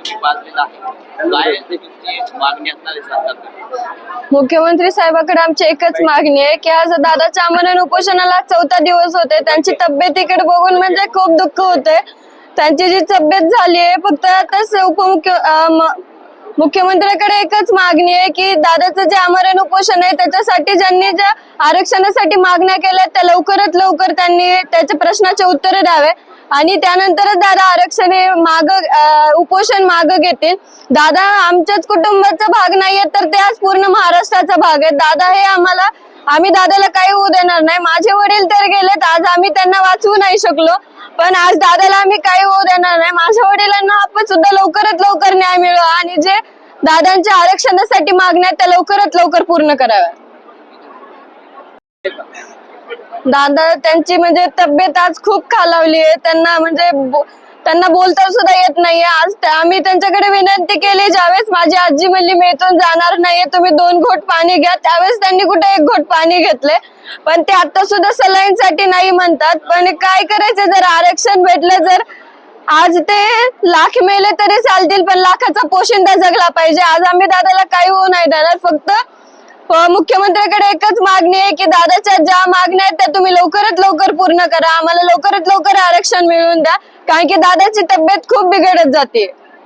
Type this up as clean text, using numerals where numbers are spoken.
निवडणूक वाजलेला आहे, काय तुमची मागणी असणार आहे सरकारकडे? मुख्यमंत्री साहेबांकडे आमची एकच मागणी आहे की आज दादाच्या आमरण उपोषणाला 4था दिवस होते. त्यांची तब्येतीकडे बघून म्हणजे खूप दुःख होते. त्यांची जी तब्येत झाली आहे, फक्त आता मुख्यमंत्र्याकडे एकच मागणी आहे की दादाचं जे आमरण उपोषण आहे त्याच्यासाठी ज्यांनी ज्या आरक्षणासाठी मागण्या केल्या त्या लवकरात लवकर त्यांनी त्याच्या प्रश्नाचे उत्तर द्यावे आणि त्यानंतरच दादा आरक्षण उपोषण मागे घेतील. दादा आमच्याच कुटुंबाचा भाग नाहीये तर ते आज पूर्ण महाराष्ट्राचा भाग आहे. दादा हे आम्ही दादाला काही होऊ देणार नाही. माझे वडील तर गेलेत, आज आम्ही त्यांना वाचवू नाही शकलो, पण आज दादाला आम्ही काही होऊ देणार नाही. माझ्या वडिलांना आपण सुद्धा लवकरात लवकर न्याय मिळवा आणि जे दादांच्या आरक्षणासाठी मागण्या त्या लवकरात लवकर पूर्ण कराव्या. दादा त्यांची म्हणजे तब्येत आज खूप खालावली आहे. त्यांना बोलता सुद्धा येत नाहीये. आज आम्ही त्यांच्याकडे विनंती केली, ज्यावेळेस माझी आजी म्हणली मी इथून जाणार नाहीये, तुम्ही 2 घोट पाणी घ्या, त्यावेळेस त्यांनी कुठे 1 घोट पाणी घेतले. पण ते आता सुद्धा सलाईन साठी नाही म्हणतात. पण काय करायचं, जर आरक्षण भेटलं, जर आज ते लाख मेले तरी चालतील पण लाखाचा पोशिंदा जगला पाहिजे. आज आम्ही दादाला काही होऊ नाही देणार. फक्त मुख्यमंत्र्याकडे एकच मागणी आहे की दादाच्या ज्या मागण्या आहेत त्या तुम्ही लवकरात लवकर पूर्ण करा. आम्हाला लवकरात लवकर आरक्षण मिळवून द्या, कारण की दादाची तब्येत खूप बिघडत जाते.